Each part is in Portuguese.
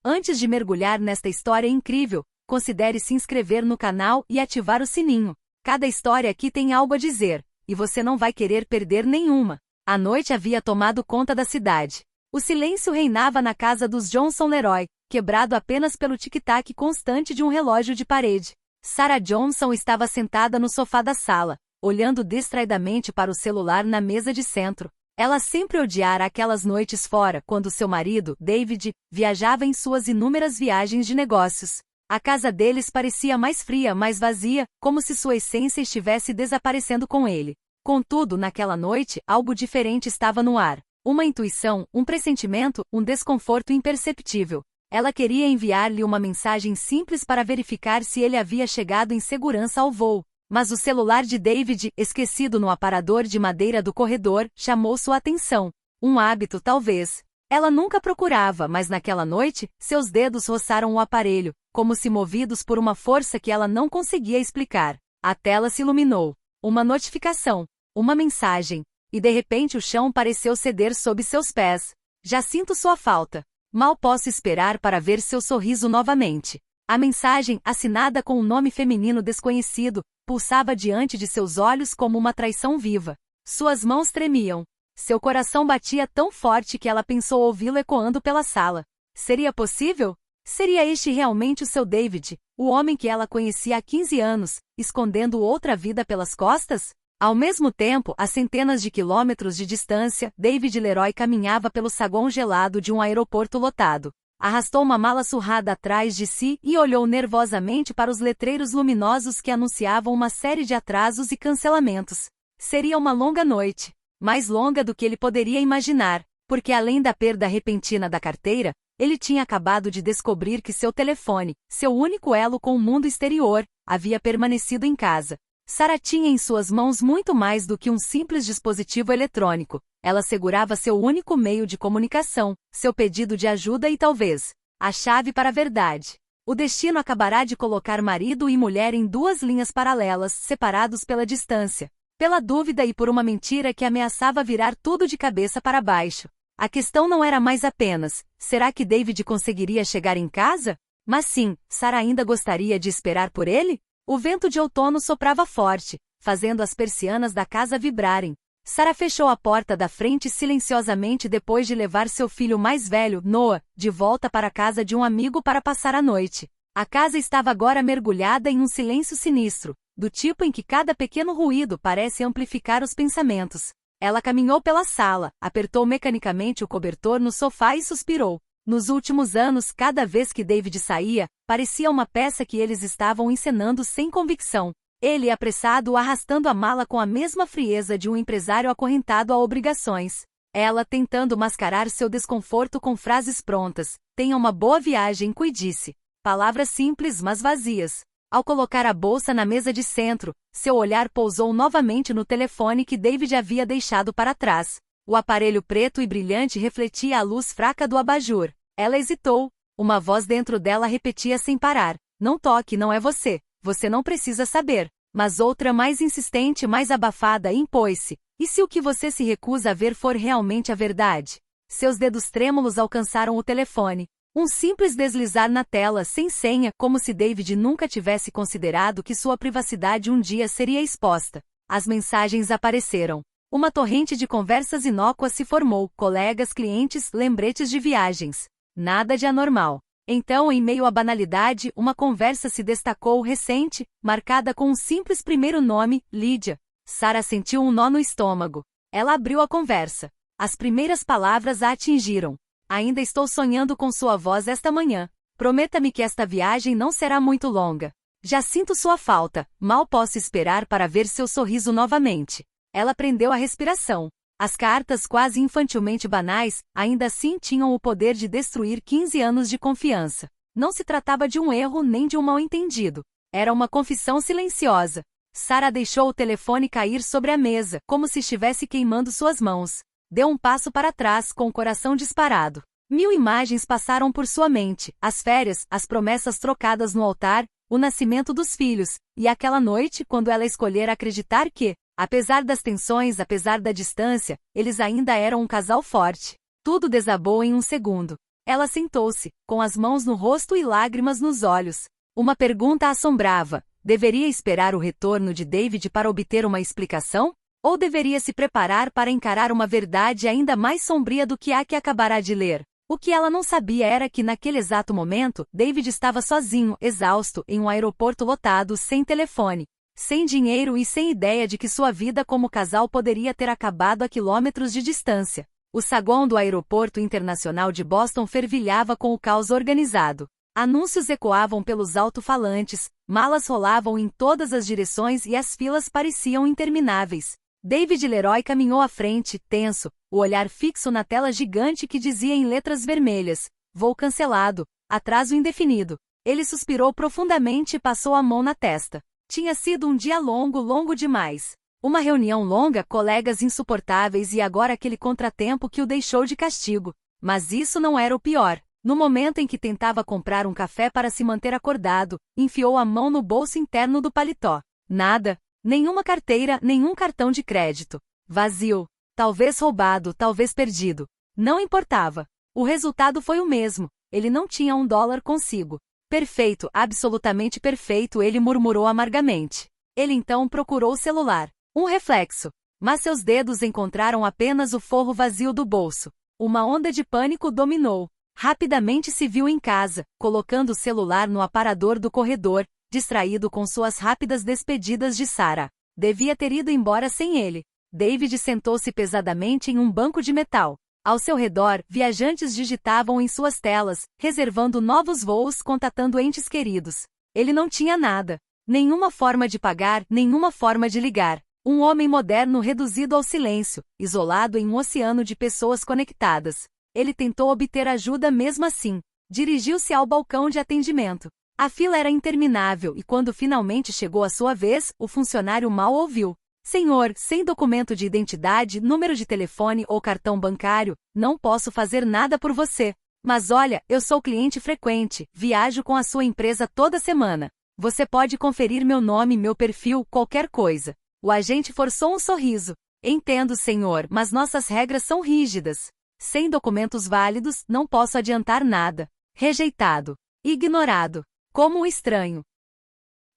Antes de mergulhar nesta história incrível, considere se inscrever no canal e ativar o sininho. Cada história aqui tem algo a dizer, e você não vai querer perder nenhuma. A noite havia tomado conta da cidade. O silêncio reinava na casa dos Johnson Leroy, quebrado apenas pelo tic-tac constante de um relógio de parede. Sarah Johnson estava sentada no sofá da sala, olhando distraidamente para o celular na mesa de centro. Ela sempre odiara aquelas noites fora, quando seu marido, David, viajava em suas inúmeras viagens de negócios. A casa deles parecia mais fria, mais vazia, como se sua essência estivesse desaparecendo com ele. Contudo, naquela noite, algo diferente estava no ar. Uma intuição, um pressentimento, um desconforto imperceptível. Ela queria enviar-lhe uma mensagem simples para verificar se ele havia chegado em segurança ao voo. Mas o celular de David, esquecido no aparador de madeira do corredor, chamou sua atenção. Um hábito, talvez. Ela nunca procurava, mas naquela noite, seus dedos roçaram o aparelho, como se movidos por uma força que ela não conseguia explicar. A tela se iluminou. Uma notificação. Uma mensagem. E de repente o chão pareceu ceder sob seus pés. Já sinto sua falta. Mal posso esperar para ver seu sorriso novamente. A mensagem, assinada com um nome feminino desconhecido, pulsava diante de seus olhos como uma traição viva. Suas mãos tremiam. Seu coração batia tão forte que ela pensou ouvi-lo ecoando pela sala. Seria possível? Seria este realmente o seu David, o homem que ela conhecia há 15 anos, escondendo outra vida pelas costas? Ao mesmo tempo, a centenas de quilômetros de distância, David Leroy caminhava pelo saguão gelado de um aeroporto lotado. Arrastou uma mala surrada atrás de si e olhou nervosamente para os letreiros luminosos que anunciavam uma série de atrasos e cancelamentos. Seria uma longa noite. Mais longa do que ele poderia imaginar, porque além da perda repentina da carteira, ele tinha acabado de descobrir que seu telefone, seu único elo com o mundo exterior, havia permanecido em casa. Sarah tinha em suas mãos muito mais do que um simples dispositivo eletrônico. Ela segurava seu único meio de comunicação, seu pedido de ajuda e talvez a chave para a verdade. O destino acabará de colocar marido e mulher em duas linhas paralelas, separados pela distância, pela dúvida e por uma mentira que ameaçava virar tudo de cabeça para baixo. A questão não era mais apenas, será que David conseguiria chegar em casa? Mas sim, Sarah ainda gostaria de esperar por ele? O vento de outono soprava forte, fazendo as persianas da casa vibrarem. Sarah fechou a porta da frente silenciosamente depois de levar seu filho mais velho, Noah, de volta para a casa de um amigo para passar a noite. A casa estava agora mergulhada em um silêncio sinistro, do tipo em que cada pequeno ruído parece amplificar os pensamentos. Ela caminhou pela sala, apertou mecanicamente o cobertor no sofá e suspirou. Nos últimos anos, cada vez que David saía, parecia uma peça que eles estavam encenando sem convicção. Ele apressado arrastando a mala com a mesma frieza de um empresário acorrentado a obrigações. Ela tentando mascarar seu desconforto com frases prontas. Tenha uma boa viagem, cuide-se. Palavras simples, mas vazias. Ao colocar a bolsa na mesa de centro, seu olhar pousou novamente no telefone que David havia deixado para trás. O aparelho preto e brilhante refletia a luz fraca do abajur. Ela hesitou. Uma voz dentro dela repetia sem parar. Não toque, não é você. Você não precisa saber. Mas outra mais insistente, mais abafada, impôs-se. E se o que você se recusa a ver for realmente a verdade? Seus dedos trêmulos alcançaram o telefone. Um simples deslizar na tela, sem senha, como se David nunca tivesse considerado que sua privacidade um dia seria exposta. As mensagens apareceram. Uma torrente de conversas inócuas se formou, colegas, clientes, lembretes de viagens. Nada de anormal. Então, em meio à banalidade, uma conversa se destacou recente, marcada com um simples primeiro nome, Lídia. Sarah sentiu um nó no estômago. Ela abriu a conversa. As primeiras palavras a atingiram. Ainda estou sonhando com sua voz esta manhã. Prometa-me que esta viagem não será muito longa. Já sinto sua falta. Mal posso esperar para ver seu sorriso novamente. Ela prendeu a respiração. As cartas quase infantilmente banais, ainda assim tinham o poder de destruir 15 anos de confiança. Não se tratava de um erro nem de um mal-entendido. Era uma confissão silenciosa. Sarah deixou o telefone cair sobre a mesa, como se estivesse queimando suas mãos. Deu um passo para trás, com o coração disparado. 1000 imagens passaram por sua mente, as férias, as promessas trocadas no altar, o nascimento dos filhos, e aquela noite, quando ela escolhera acreditar que, apesar das tensões, apesar da distância, eles ainda eram um casal forte. Tudo desabou em um segundo. Ela sentou-se, com as mãos no rosto e lágrimas nos olhos. Uma pergunta a assombrava. Deveria esperar o retorno de David para obter uma explicação? Ou deveria se preparar para encarar uma verdade ainda mais sombria do que a que acabará de ler? O que ela não sabia era que naquele exato momento, David estava sozinho, exausto, em um aeroporto lotado, sem telefone, sem dinheiro e sem ideia de que sua vida como casal poderia ter acabado a quilômetros de distância. O saguão do aeroporto internacional de Boston fervilhava com o caos organizado. Anúncios ecoavam pelos alto-falantes, malas rolavam em todas as direções e as filas pareciam intermináveis. David Leroy caminhou à frente, tenso, o olhar fixo na tela gigante que dizia em letras vermelhas: voo cancelado, atraso indefinido. Ele suspirou profundamente e passou a mão na testa. Tinha sido um dia longo, longo demais. Uma reunião longa, colegas insuportáveis e agora aquele contratempo que o deixou de castigo. Mas isso não era o pior. No momento em que tentava comprar um café para se manter acordado, enfiou a mão no bolso interno do paletó. Nada. Nenhuma carteira, nenhum cartão de crédito. Vazio. Talvez roubado, talvez perdido. Não importava. O resultado foi o mesmo. Ele não tinha $1 consigo. Perfeito, absolutamente perfeito, ele murmurou amargamente. Ele então procurou o celular. Um reflexo. Mas seus dedos encontraram apenas o forro vazio do bolso. Uma onda de pânico dominou. Rapidamente se viu em casa, colocando o celular no aparador do corredor, distraído com suas rápidas despedidas de Sarah. Devia ter ido embora sem ele. David sentou-se pesadamente em um banco de metal. Ao seu redor, viajantes digitavam em suas telas, reservando novos voos, contatando entes queridos. Ele não tinha nada. Nenhuma forma de pagar, nenhuma forma de ligar. Um homem moderno reduzido ao silêncio, isolado em um oceano de pessoas conectadas. Ele tentou obter ajuda mesmo assim. Dirigiu-se ao balcão de atendimento. A fila era interminável e quando finalmente chegou a sua vez, o funcionário mal ouviu. Senhor, sem documento de identidade, número de telefone ou cartão bancário, não posso fazer nada por você. Mas olha, eu sou cliente frequente, viajo com a sua empresa toda semana. Você pode conferir meu nome, meu perfil, qualquer coisa. O agente forçou um sorriso. Entendo, senhor, mas nossas regras são rígidas. Sem documentos válidos, não posso adiantar nada. Rejeitado. Ignorado. Como um estranho.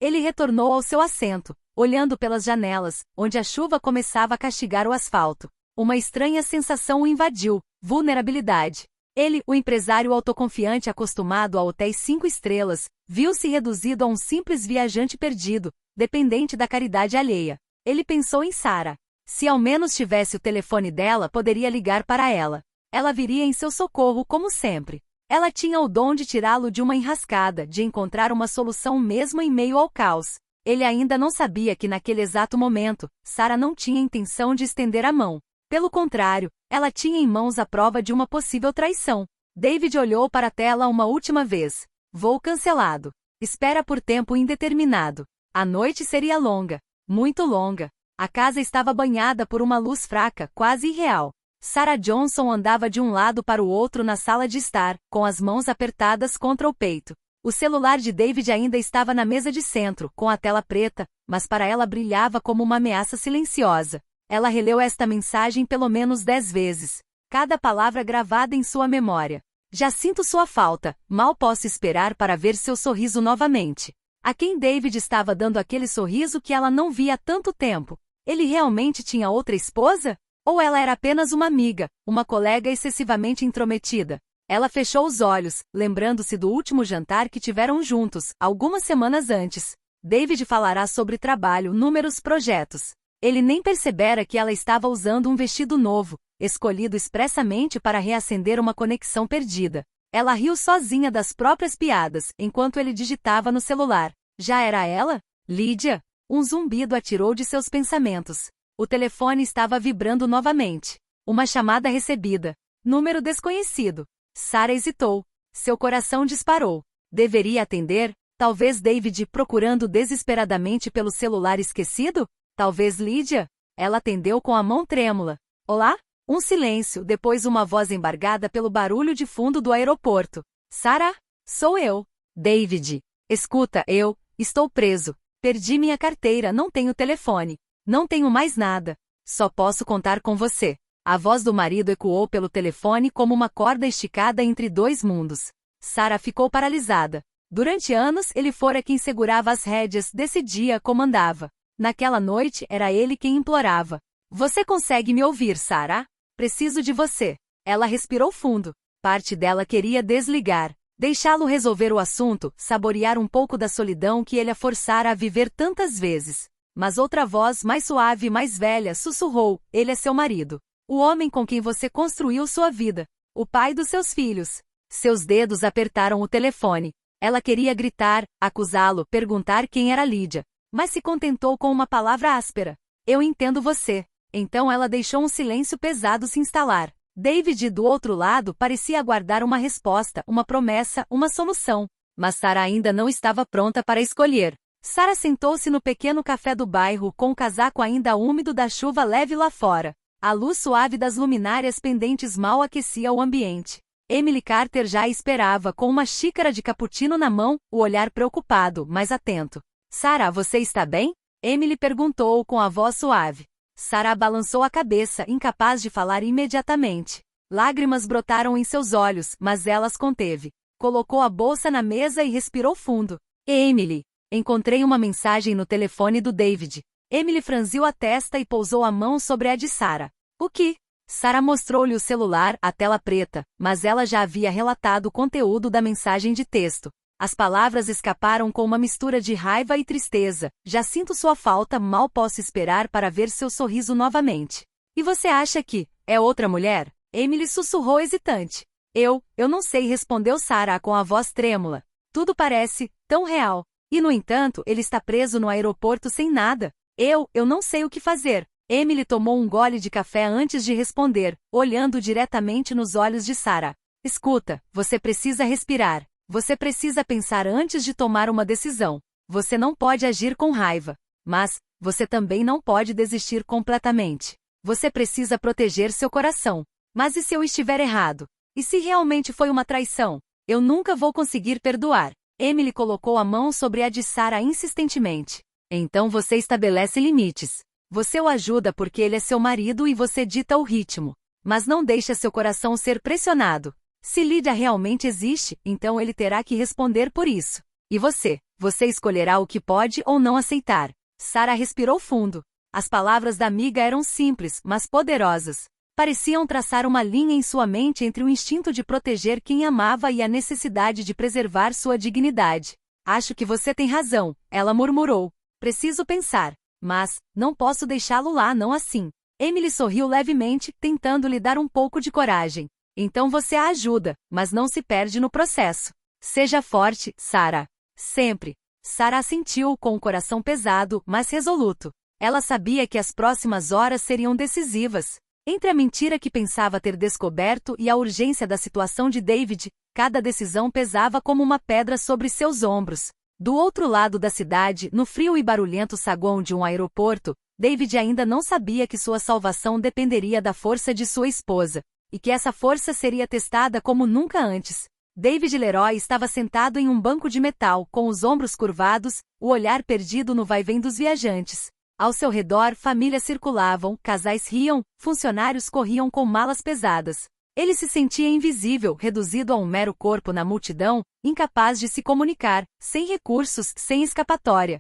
Ele retornou ao seu assento, olhando pelas janelas, onde a chuva começava a castigar o asfalto. Uma estranha sensação o invadiu, vulnerabilidade. Ele, o empresário autoconfiante acostumado a hotéis 5 estrelas, viu-se reduzido a um simples viajante perdido, dependente da caridade alheia. Ele pensou em Sarah. Se ao menos tivesse o telefone dela, poderia ligar para ela. Ela viria em seu socorro como sempre. Ela tinha o dom de tirá-lo de uma enrascada, de encontrar uma solução mesmo em meio ao caos. Ele ainda não sabia que naquele exato momento, Sarah não tinha intenção de estender a mão. Pelo contrário, ela tinha em mãos a prova de uma possível traição. David olhou para a tela uma última vez. Voo cancelado. Espera por tempo indeterminado. A noite seria longa. Muito longa. A casa estava banhada por uma luz fraca, quase irreal. Sarah Johnson andava de um lado para o outro na sala de estar, com as mãos apertadas contra o peito. O celular de David ainda estava na mesa de centro, com a tela preta, mas para ela brilhava como uma ameaça silenciosa. Ela releu esta mensagem pelo menos 10 vezes. Cada palavra gravada em sua memória. Já sinto sua falta, mal posso esperar para ver seu sorriso novamente. A quem David estava dando aquele sorriso que ela não via há tanto tempo? Ele realmente tinha outra esposa? Ou ela era apenas uma amiga, uma colega excessivamente intrometida? Ela fechou os olhos, lembrando-se do último jantar que tiveram juntos, algumas semanas antes. David falará sobre trabalho, números, projetos. Ele nem percebera que ela estava usando um vestido novo, escolhido expressamente para reacender uma conexão perdida. Ela riu sozinha das próprias piadas, enquanto ele digitava no celular. Já era ela? Lídia? Um zumbido atirou de seus pensamentos. O telefone estava vibrando novamente. Uma chamada recebida. Número desconhecido. Sarah hesitou. Seu coração disparou. Deveria atender? Talvez David procurando desesperadamente pelo celular esquecido? Talvez Lídia? Ela atendeu com a mão trêmula. Olá? Um silêncio, depois uma voz embargada pelo barulho de fundo do aeroporto. Sarah? Sou eu. David. Escuta, eu estou preso. Perdi minha carteira, não tenho telefone. Não tenho mais nada. Só posso contar com você. A voz do marido ecoou pelo telefone como uma corda esticada entre dois mundos. Sarah ficou paralisada. Durante anos ele fora quem segurava as rédeas, decidia, comandava. Naquela noite era ele quem implorava. Você consegue me ouvir, Sarah? Preciso de você. Ela respirou fundo. Parte dela queria desligar. Deixá-lo resolver o assunto, saborear um pouco da solidão que ele a forçara a viver tantas vezes. Mas outra voz, mais suave e mais velha, sussurrou: ele é seu marido. O homem com quem você construiu sua vida. O pai dos seus filhos. Seus dedos apertaram o telefone. Ela queria gritar, acusá-lo, perguntar quem era Lídia. Mas se contentou com uma palavra áspera. Eu entendo você. Então ela deixou um silêncio pesado se instalar. David, do outro lado, parecia aguardar uma resposta, uma promessa, uma solução. Mas Sarah ainda não estava pronta para escolher. Sarah sentou-se no pequeno café do bairro com o casaco ainda úmido da chuva leve lá fora. A luz suave das luminárias pendentes mal aquecia o ambiente. Emily Carter já a esperava com uma xícara de cappuccino na mão, o olhar preocupado, mas atento. Sarah, você está bem? Emily perguntou com a voz suave. Sarah balançou a cabeça, incapaz de falar imediatamente. Lágrimas brotaram em seus olhos, mas ela as conteve. Colocou a bolsa na mesa e respirou fundo. Emily, encontrei uma mensagem no telefone do David. Emily franziu a testa e pousou a mão sobre a de Sarah. O que? Sarah mostrou-lhe o celular, a tela preta, mas ela já havia relatado o conteúdo da mensagem de texto. As palavras escaparam com uma mistura de raiva e tristeza. Já sinto sua falta, mal posso esperar para ver seu sorriso novamente. E você acha que é outra mulher? Emily sussurrou hesitante. Eu não sei, respondeu Sarah com a voz trêmula. Tudo parece tão real. E no entanto, ele está preso no aeroporto sem nada. Eu não sei o que fazer. Emily tomou um gole de café antes de responder, olhando diretamente nos olhos de Sarah. Escuta, você precisa respirar. Você precisa pensar antes de tomar uma decisão. Você não pode agir com raiva. Mas, você também não pode desistir completamente. Você precisa proteger seu coração. Mas e se eu estiver errado? E se realmente foi uma traição? Eu nunca vou conseguir perdoar. Emily colocou a mão sobre a de Sarah insistentemente. Então você estabelece limites. Você o ajuda porque ele é seu marido e você dita o ritmo. Mas não deixa seu coração ser pressionado. Se Lídia realmente existe, então ele terá que responder por isso. E você? Você escolherá o que pode ou não aceitar. Sarah respirou fundo. As palavras da amiga eram simples, mas poderosas. Pareciam traçar uma linha em sua mente entre o instinto de proteger quem amava e a necessidade de preservar sua dignidade. Acho que você tem razão, ela murmurou. Preciso pensar. Mas, não posso deixá-lo lá não assim. Emily sorriu levemente, tentando lhe dar um pouco de coragem. Então você a ajuda, mas não se perde no processo. Seja forte, Sarah. Sempre. Sarah assentiu com o coração pesado, mas resoluto. Ela sabia que as próximas horas seriam decisivas. Entre a mentira que pensava ter descoberto e a urgência da situação de David, cada decisão pesava como uma pedra sobre seus ombros. Do outro lado da cidade, no frio e barulhento saguão de um aeroporto, David ainda não sabia que sua salvação dependeria da força de sua esposa, e que essa força seria testada como nunca antes. David Leroy estava sentado em um banco de metal, com os ombros curvados, o olhar perdido no vai-vem dos viajantes. Ao seu redor, famílias circulavam, casais riam, funcionários corriam com malas pesadas. Ele se sentia invisível, reduzido a um mero corpo na multidão, incapaz de se comunicar, sem recursos, sem escapatória.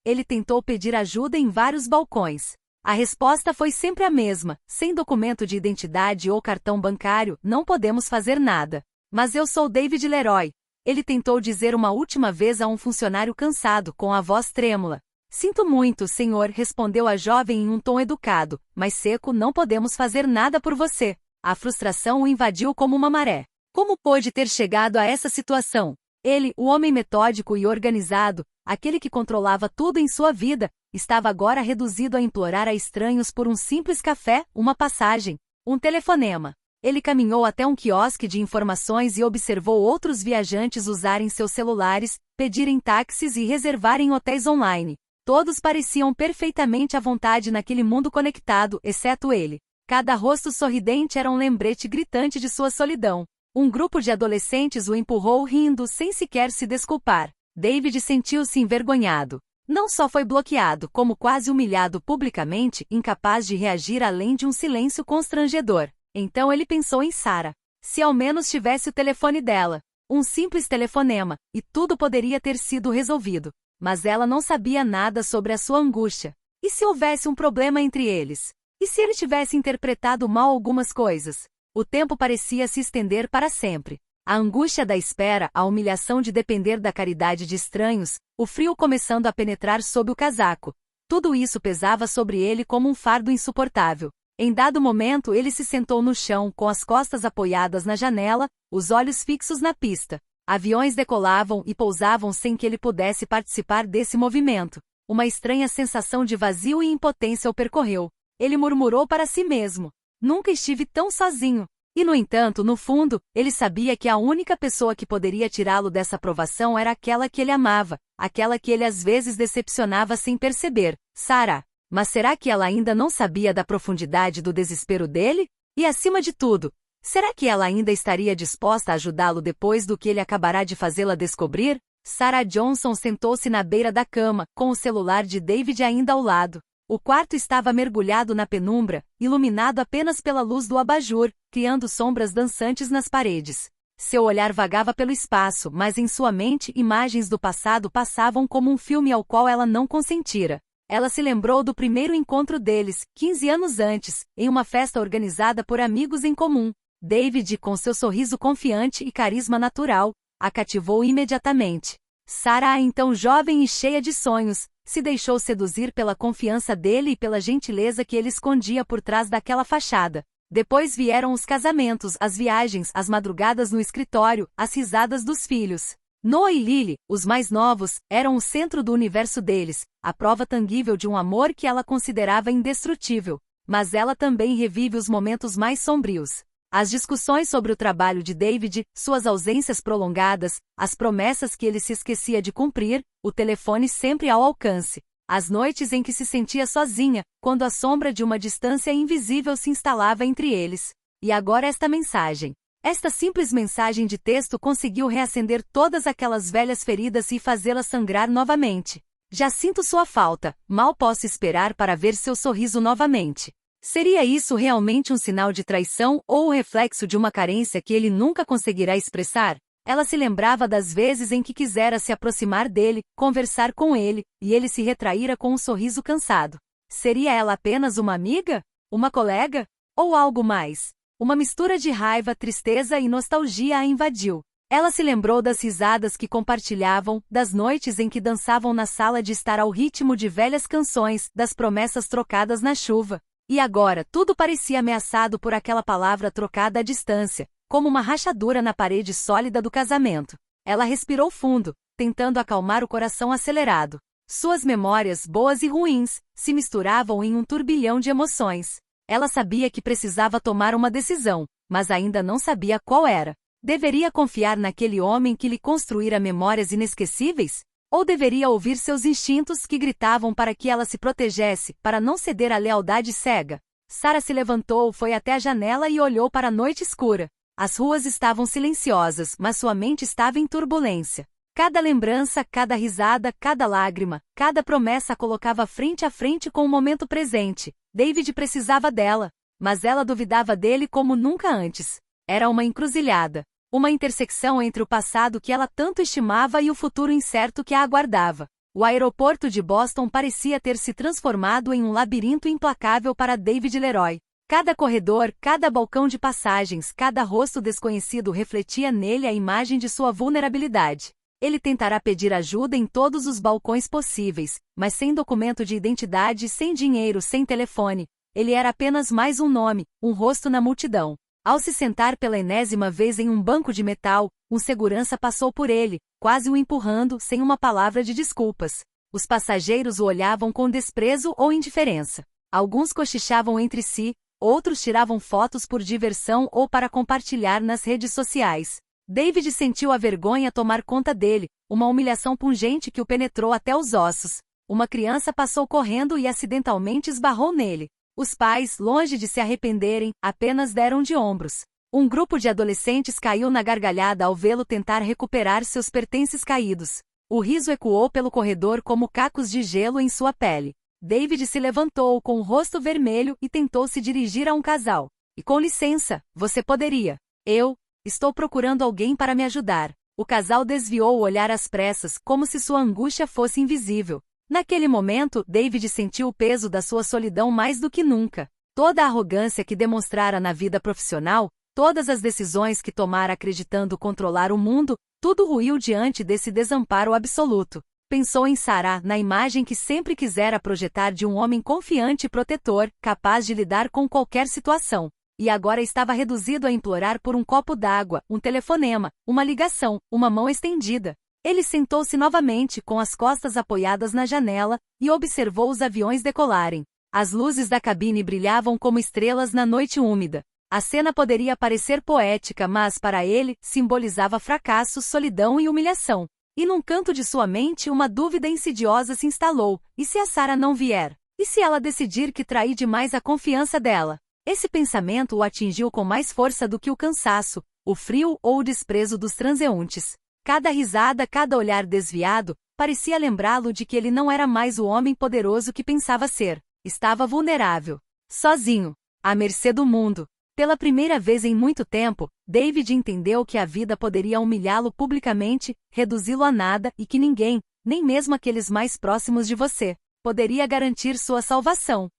Ele tentou pedir ajuda em vários balcões. A resposta foi sempre a mesma: sem documento de identidade ou cartão bancário, não podemos fazer nada. Mas eu sou David Leroy. Ele tentou dizer uma última vez a um funcionário cansado, com a voz trêmula. Sinto muito, senhor, respondeu a jovem em um tom educado, mas seco, não podemos fazer nada por você. A frustração o invadiu como uma maré. Como pôde ter chegado a essa situação? Ele, o homem metódico e organizado, aquele que controlava tudo em sua vida, estava agora reduzido a implorar a estranhos por um simples café, uma passagem, um telefonema. Ele caminhou até um quiosque de informações e observou outros viajantes usarem seus celulares, pedirem táxis e reservarem hotéis online. Todos pareciam perfeitamente à vontade naquele mundo conectado, exceto ele. Cada rosto sorridente era um lembrete gritante de sua solidão. Um grupo de adolescentes o empurrou rindo sem sequer se desculpar. David sentiu-se envergonhado. Não só foi bloqueado, como quase humilhado publicamente, incapaz de reagir além de um silêncio constrangedor. Então ele pensou em Sarah. Se ao menos tivesse o telefone dela. Um simples telefonema, e tudo poderia ter sido resolvido. Mas ela não sabia nada sobre a sua angústia. E se houvesse um problema entre eles? E se ele tivesse interpretado mal algumas coisas? O tempo parecia se estender para sempre. A angústia da espera, a humilhação de depender da caridade de estranhos, o frio começando a penetrar sob o casaco. Tudo isso pesava sobre ele como um fardo insuportável. Em dado momento ele se sentou no chão, com as costas apoiadas na janela, os olhos fixos na pista. Aviões decolavam e pousavam sem que ele pudesse participar desse movimento. Uma estranha sensação de vazio e impotência o percorreu. Ele murmurou para si mesmo: nunca estive tão sozinho. E no entanto, no fundo, ele sabia que a única pessoa que poderia tirá-lo dessa provação era aquela que ele amava, aquela que ele às vezes decepcionava sem perceber, Sarah. Mas será que ela ainda não sabia da profundidade do desespero dele? E acima de tudo, será que ela ainda estaria disposta a ajudá-lo depois do que ele acabará de fazê-la descobrir? Sarah Johnson sentou-se na beira da cama, com o celular de David ainda ao lado. O quarto estava mergulhado na penumbra, iluminado apenas pela luz do abajur, criando sombras dançantes nas paredes. Seu olhar vagava pelo espaço, mas em sua mente imagens do passado passavam como um filme ao qual ela não consentira. Ela se lembrou do primeiro encontro deles, 15 anos antes, em uma festa organizada por amigos em comum. David, com seu sorriso confiante e carisma natural, a cativou imediatamente. Sarah, então jovem e cheia de sonhos, se deixou seduzir pela confiança dele e pela gentileza que ele escondia por trás daquela fachada. Depois vieram os casamentos, as viagens, as madrugadas no escritório, as risadas dos filhos. Noah e Lily, os mais novos, eram o centro do universo deles, a prova tangível de um amor que ela considerava indestrutível. Mas ela também revive os momentos mais sombrios. As discussões sobre o trabalho de David, suas ausências prolongadas, as promessas que ele se esquecia de cumprir, o telefone sempre ao alcance. As noites em que se sentia sozinha, quando a sombra de uma distância invisível se instalava entre eles. E agora esta mensagem. Esta simples mensagem de texto conseguiu reacender todas aquelas velhas feridas e fazê-las sangrar novamente. Já sinto sua falta, mal posso esperar para ver seu sorriso novamente. Seria isso realmente um sinal de traição ou o reflexo de uma carência que ele nunca conseguirá expressar? Ela se lembrava das vezes em que quisera se aproximar dele, conversar com ele, e ele se retraíra com um sorriso cansado. Seria ela apenas uma amiga? Uma colega? Ou algo mais? Uma mistura de raiva, tristeza e nostalgia a invadiu. Ela se lembrou das risadas que compartilhavam, das noites em que dançavam na sala de estar ao ritmo de velhas canções, das promessas trocadas na chuva. E agora, tudo parecia ameaçado por aquela palavra trocada à distância, como uma rachadura na parede sólida do casamento. Ela respirou fundo, tentando acalmar o coração acelerado. Suas memórias, boas e ruins, se misturavam em um turbilhão de emoções. Ela sabia que precisava tomar uma decisão, mas ainda não sabia qual era. Deveria confiar naquele homem que lhe construíra memórias inesquecíveis? Ou deveria ouvir seus instintos que gritavam para que ela se protegesse, para não ceder à lealdade cega? Sarah se levantou, foi até a janela e olhou para a noite escura. As ruas estavam silenciosas, mas sua mente estava em turbulência. Cada lembrança, cada risada, cada lágrima, cada promessa a colocava frente a frente com o momento presente. David precisava dela, mas ela duvidava dele como nunca antes. Era uma encruzilhada. Uma intersecção entre o passado que ela tanto estimava e o futuro incerto que a aguardava. O aeroporto de Boston parecia ter se transformado em um labirinto implacável para David Leroy. Cada corredor, cada balcão de passagens, cada rosto desconhecido refletia nele a imagem de sua vulnerabilidade. Ele tentará pedir ajuda em todos os balcões possíveis, mas sem documento de identidade, sem dinheiro, sem telefone. Ele era apenas mais um nome, um rosto na multidão. Ao se sentar pela enésima vez em um banco de metal, um segurança passou por ele, quase o empurrando, sem uma palavra de desculpas. Os passageiros o olhavam com desprezo ou indiferença. Alguns cochichavam entre si, outros tiravam fotos por diversão ou para compartilhar nas redes sociais. David sentiu a vergonha tomar conta dele, uma humilhação pungente que o penetrou até os ossos. Uma criança passou correndo e acidentalmente esbarrou nele. Os pais, longe de se arrependerem, apenas deram de ombros. Um grupo de adolescentes caiu na gargalhada ao vê-lo tentar recuperar seus pertences caídos. O riso ecoou pelo corredor como cacos de gelo em sua pele. David se levantou com o rosto vermelho e tentou se dirigir a um casal. E com licença, você poderia. Eu estou procurando alguém para me ajudar. O casal desviou o olhar às pressas, como se sua angústia fosse invisível. Naquele momento, David sentiu o peso da sua solidão mais do que nunca. Toda a arrogância que demonstrara na vida profissional, todas as decisões que tomara acreditando controlar o mundo, tudo ruiu diante desse desamparo absoluto. Pensou em Sarah, na imagem que sempre quisera projetar de um homem confiante e protetor, capaz de lidar com qualquer situação. E agora estava reduzido a implorar por um copo d'água, um telefonema, uma ligação, uma mão estendida. Ele sentou-se novamente com as costas apoiadas na janela e observou os aviões decolarem. As luzes da cabine brilhavam como estrelas na noite úmida. A cena poderia parecer poética, mas para ele, simbolizava fracasso, solidão e humilhação. E num canto de sua mente uma dúvida insidiosa se instalou. E se a Sarah não vier? E se ela decidir que trai demais a confiança dela? Esse pensamento o atingiu com mais força do que o cansaço, o frio ou o desprezo dos transeuntes. Cada risada, cada olhar desviado, parecia lembrá-lo de que ele não era mais o homem poderoso que pensava ser. Estava vulnerável. Sozinho. À mercê do mundo. Pela primeira vez em muito tempo, David entendeu que a vida poderia humilhá-lo publicamente, reduzi-lo a nada e que ninguém, nem mesmo aqueles mais próximos de você, poderia garantir sua salvação.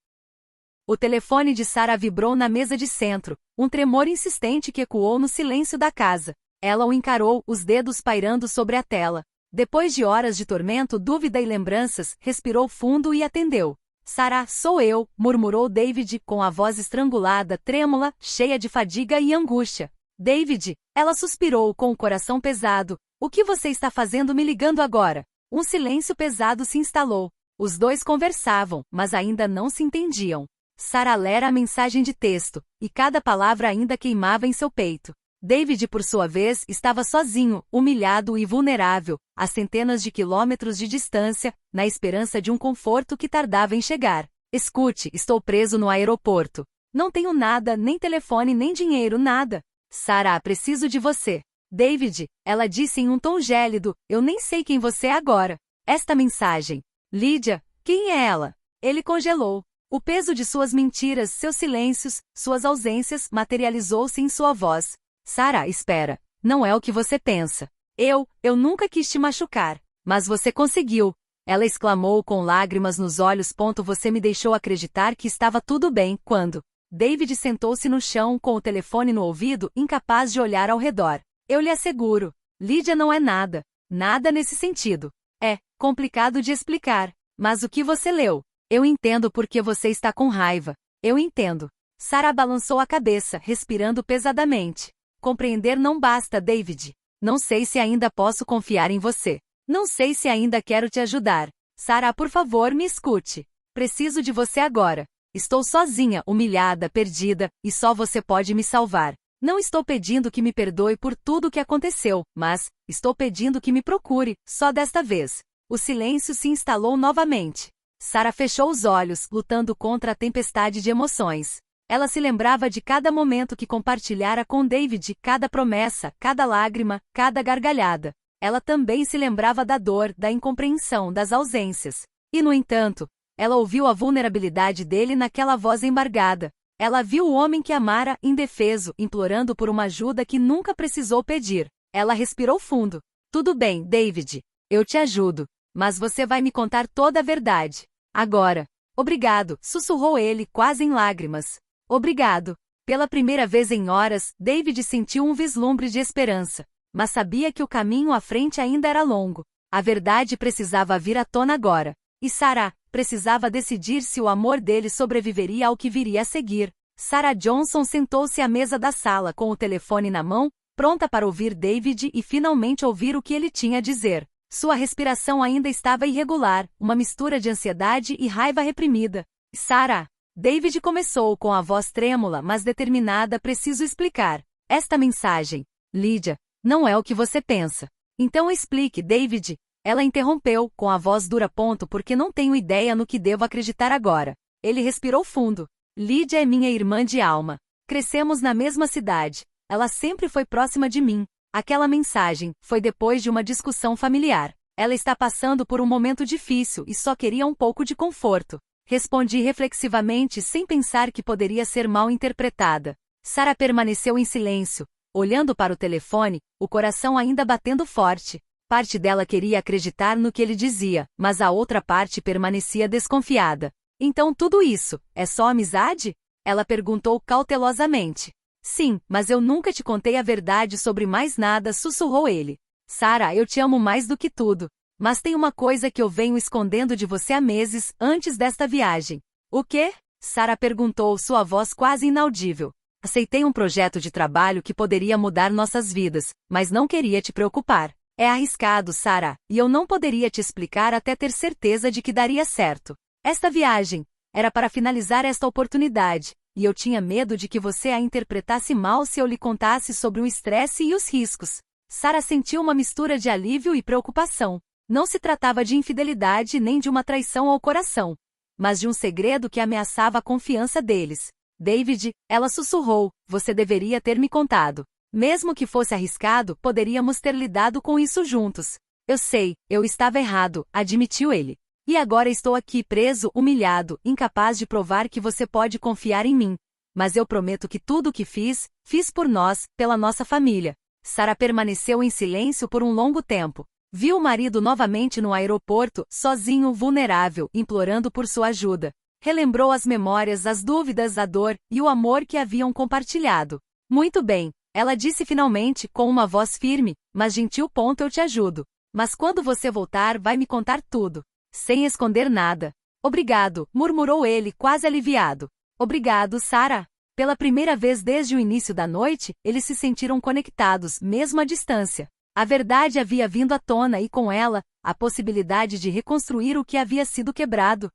O telefone de Sarah vibrou na mesa de centro, um tremor insistente que ecoou no silêncio da casa. Ela o encarou, os dedos pairando sobre a tela. Depois de horas de tormento, dúvida e lembranças, respirou fundo e atendeu. Sarah, sou eu, murmurou David, com a voz estrangulada, trêmula, cheia de fadiga e angústia. David, ela suspirou com o coração pesado. O que você está fazendo me ligando agora? Um silêncio pesado se instalou. Os dois conversavam, mas ainda não se entendiam. Sarah lera a mensagem de texto, e cada palavra ainda queimava em seu peito. David, por sua vez, estava sozinho, humilhado e vulnerável, a centenas de quilômetros de distância, na esperança de um conforto que tardava em chegar. Escute, estou preso no aeroporto. Não tenho nada, nem telefone, nem dinheiro, nada. Sarah, preciso de você. David, ela disse em um tom gélido, eu nem sei quem você é agora. Esta mensagem. Lídia, quem é ela? Ele congelou. O peso de suas mentiras, seus silêncios, suas ausências, materializou-se em sua voz. Sarah, espera. Não é o que você pensa. Eu nunca quis te machucar. Mas você conseguiu. Ela exclamou com lágrimas nos olhos. Você me deixou acreditar que estava tudo bem, quando... David sentou-se no chão com o telefone no ouvido, incapaz de olhar ao redor. Eu lhe asseguro. Lídia não é nada. Nada nesse sentido. É complicado de explicar. Mas o que você leu? Eu entendo porque você está com raiva. Eu entendo. Sarah balançou a cabeça, respirando pesadamente. Compreender não basta, David. Não sei se ainda posso confiar em você. Não sei se ainda quero te ajudar. Sarah, por favor, me escute. Preciso de você agora. Estou sozinha, humilhada, perdida, e só você pode me salvar. Não estou pedindo que me perdoe por tudo o que aconteceu, mas estou pedindo que me procure, só desta vez. O silêncio se instalou novamente. Sarah fechou os olhos, lutando contra a tempestade de emoções. Ela se lembrava de cada momento que compartilhara com David, cada promessa, cada lágrima, cada gargalhada. Ela também se lembrava da dor, da incompreensão, das ausências. E, no entanto, ela ouviu a vulnerabilidade dele naquela voz embargada. Ela viu o homem que amara, indefeso, implorando por uma ajuda que nunca precisou pedir. Ela respirou fundo. Tudo bem, David. Eu te ajudo. Mas você vai me contar toda a verdade. Agora. Obrigado, sussurrou ele, quase em lágrimas. Obrigado. Pela primeira vez em horas, David sentiu um vislumbre de esperança. Mas sabia que o caminho à frente ainda era longo. A verdade precisava vir à tona agora. E Sarah precisava decidir se o amor dele sobreviveria ao que viria a seguir. Sarah Johnson sentou-se à mesa da sala com o telefone na mão, pronta para ouvir David e finalmente ouvir o que ele tinha a dizer. Sua respiração ainda estava irregular, uma mistura de ansiedade e raiva reprimida. Sarah. David começou com a voz trêmula, mas determinada. Preciso explicar. Esta mensagem, Lídia, não é o que você pensa. Então explique, David. Ela interrompeu, com a voz dura. Porque não tenho ideia no que devo acreditar agora. Ele respirou fundo. Lídia é minha irmã de alma. Crescemos na mesma cidade. Ela sempre foi próxima de mim. Aquela mensagem foi depois de uma discussão familiar. Ela está passando por um momento difícil e só queria um pouco de conforto. Respondi reflexivamente sem pensar que poderia ser mal interpretada. Sarah permaneceu em silêncio, olhando para o telefone, o coração ainda batendo forte. Parte dela queria acreditar no que ele dizia, mas a outra parte permanecia desconfiada. Então tudo isso, é só amizade? Ela perguntou cautelosamente. Sim, mas eu nunca te contei a verdade sobre mais nada, sussurrou ele. Sarah, eu te amo mais do que tudo. Mas tem uma coisa que eu venho escondendo de você há meses, antes desta viagem. O quê? Sarah perguntou, sua voz quase inaudível. Aceitei um projeto de trabalho que poderia mudar nossas vidas, mas não queria te preocupar. É arriscado, Sarah, e eu não poderia te explicar até ter certeza de que daria certo. Esta viagem era para finalizar esta oportunidade, e eu tinha medo de que você a interpretasse mal se eu lhe contasse sobre o estresse e os riscos. Sarah sentiu uma mistura de alívio e preocupação. Não se tratava de infidelidade nem de uma traição ao coração, mas de um segredo que ameaçava a confiança deles. David, ela sussurrou, você deveria ter me contado. Mesmo que fosse arriscado, poderíamos ter lidado com isso juntos. Eu sei, eu estava errado, admitiu ele. E agora estou aqui preso, humilhado, incapaz de provar que você pode confiar em mim. Mas eu prometo que tudo o que fiz por nós, pela nossa família. Sarah permaneceu em silêncio por um longo tempo. Viu o marido novamente no aeroporto, sozinho, vulnerável, implorando por sua ajuda. Relembrou as memórias, as dúvidas, a dor e o amor que haviam compartilhado. Muito bem, ela disse finalmente, com uma voz firme, mas gentil. Eu te ajudo. Mas quando você voltar, vai me contar tudo. Sem esconder nada. Obrigado, murmurou ele, quase aliviado. Obrigado, Sarah. Pela primeira vez desde o início da noite, eles se sentiram conectados, mesmo à distância. A verdade havia vindo à tona e, com ela, a possibilidade de reconstruir o que havia sido quebrado.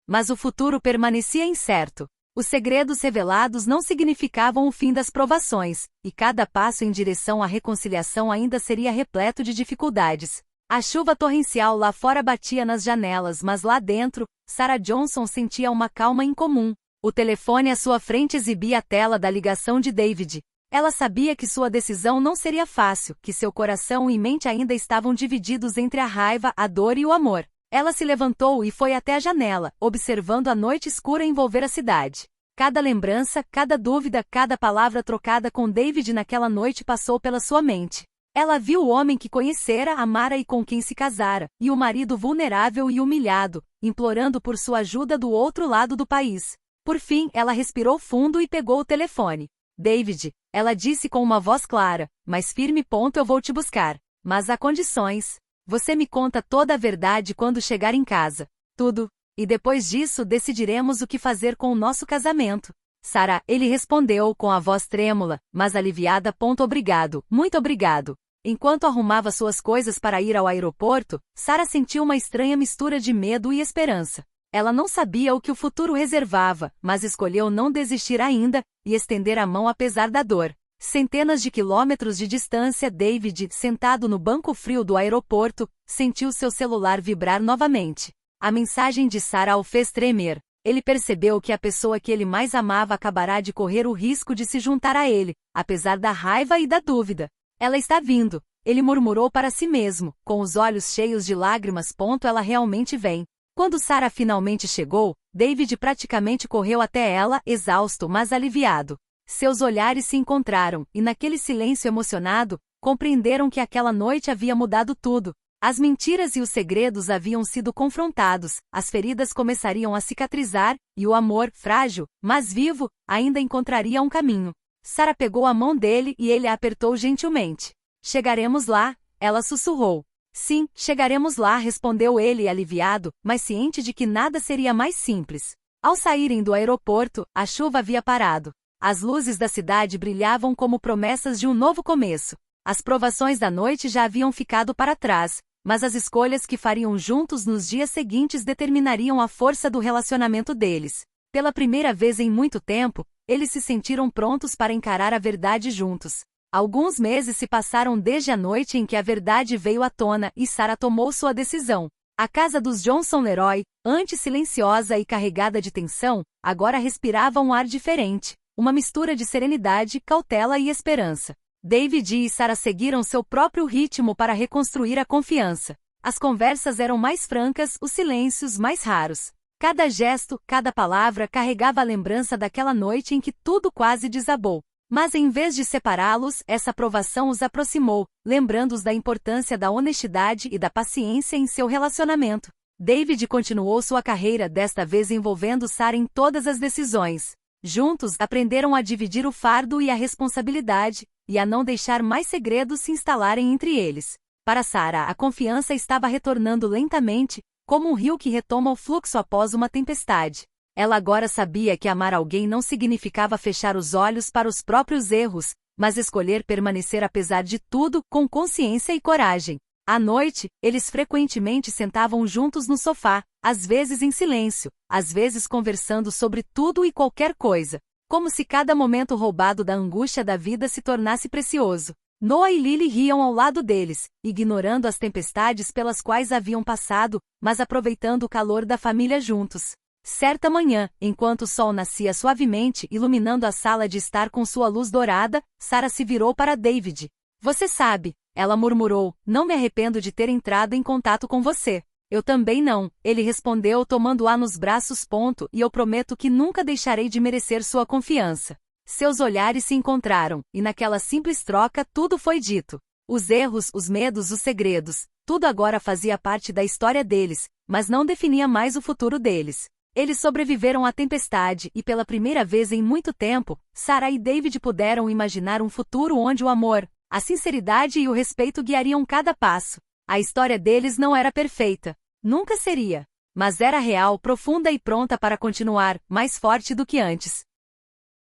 Mas o futuro permanecia incerto. Os segredos revelados não significavam o fim das provações, e cada passo em direção à reconciliação ainda seria repleto de dificuldades. A chuva torrencial lá fora batia nas janelas, mas lá dentro, Sarah Johnson sentia uma calma incomum. O telefone à sua frente exibia a tela da ligação de David. Ela sabia que sua decisão não seria fácil, que seu coração e mente ainda estavam divididos entre a raiva, a dor e o amor. Ela se levantou e foi até a janela, observando a noite escura envolver a cidade. Cada lembrança, cada dúvida, cada palavra trocada com David naquela noite passou pela sua mente. Ela viu o homem que conhecera, amara e com quem se casara, e o marido vulnerável e humilhado, implorando por sua ajuda do outro lado do país. Por fim, ela respirou fundo e pegou o telefone. David, ela disse com uma voz clara, mas firme. Eu vou te buscar. Mas há condições. Você me conta toda a verdade quando chegar em casa. Tudo. E depois disso decidiremos o que fazer com o nosso casamento. Sarah, ele respondeu com a voz trêmula, mas aliviada. Obrigado, muito obrigado. Enquanto arrumava suas coisas para ir ao aeroporto, Sarah sentiu uma estranha mistura de medo e esperança. Ela não sabia o que o futuro reservava, mas escolheu não desistir ainda, e estender a mão apesar da dor. Centenas de quilômetros de distância, David, sentado no banco frio do aeroporto, sentiu seu celular vibrar novamente. A mensagem de Sarah o fez tremer. Ele percebeu que a pessoa que ele mais amava acabará de correr o risco de se juntar a ele, apesar da raiva e da dúvida. Ela está vindo, ele murmurou para si mesmo, com os olhos cheios de lágrimas. Ela realmente vem. Quando Sarah finalmente chegou, David praticamente correu até ela, exausto mas aliviado. Seus olhares se encontraram, e naquele silêncio emocionado, compreenderam que aquela noite havia mudado tudo. As mentiras e os segredos haviam sido confrontados, as feridas começariam a cicatrizar, e o amor, frágil, mas vivo, ainda encontraria um caminho. Sarah pegou a mão dele e ele a apertou gentilmente. Chegaremos lá, ela sussurrou. Sim, chegaremos lá, respondeu ele aliviado, mas ciente de que nada seria mais simples. Ao saírem do aeroporto, a chuva havia parado. As luzes da cidade brilhavam como promessas de um novo começo. As provações da noite já haviam ficado para trás, mas as escolhas que fariam juntos nos dias seguintes determinariam a força do relacionamento deles. Pela primeira vez em muito tempo, eles se sentiram prontos para encarar a verdade juntos. Alguns meses se passaram desde a noite em que a verdade veio à tona e Sarah tomou sua decisão. A casa dos Johnson Leroy, antes silenciosa e carregada de tensão, agora respirava um ar diferente, uma mistura de serenidade, cautela e esperança. David e Sarah seguiram seu próprio ritmo para reconstruir a confiança. As conversas eram mais francas, os silêncios mais raros. Cada gesto, cada palavra carregava a lembrança daquela noite em que tudo quase desabou. Mas em vez de separá-los, essa provação os aproximou, lembrando-os da importância da honestidade e da paciência em seu relacionamento. David continuou sua carreira, desta vez envolvendo Sarah em todas as decisões. Juntos, aprenderam a dividir o fardo e a responsabilidade, e a não deixar mais segredos se instalarem entre eles. Para Sarah, a confiança estava retornando lentamente, como um rio que retoma o fluxo após uma tempestade. Ela agora sabia que amar alguém não significava fechar os olhos para os próprios erros, mas escolher permanecer apesar de tudo, com consciência e coragem. À noite, eles frequentemente sentavam juntos no sofá, às vezes em silêncio, às vezes conversando sobre tudo e qualquer coisa, como se cada momento roubado da angústia da vida se tornasse precioso. Noah e Lily riam ao lado deles, ignorando as tempestades pelas quais haviam passado, mas aproveitando o calor da família juntos. Certa manhã, enquanto o sol nascia suavemente iluminando a sala de estar com sua luz dourada, Sarah se virou para David. "Você sabe", ela murmurou, "não me arrependo de ter entrado em contato com você." "Eu também não", ele respondeu tomando-a nos braços. "E eu prometo que nunca deixarei de merecer sua confiança." Seus olhares se encontraram, e naquela simples troca tudo foi dito. Os erros, os medos, os segredos, tudo agora fazia parte da história deles, mas não definia mais o futuro deles. Eles sobreviveram à tempestade e pela primeira vez em muito tempo, Sarah e David puderam imaginar um futuro onde o amor, a sinceridade e o respeito guiariam cada passo. A história deles não era perfeita. Nunca seria. Mas era real, profunda e pronta para continuar, mais forte do que antes.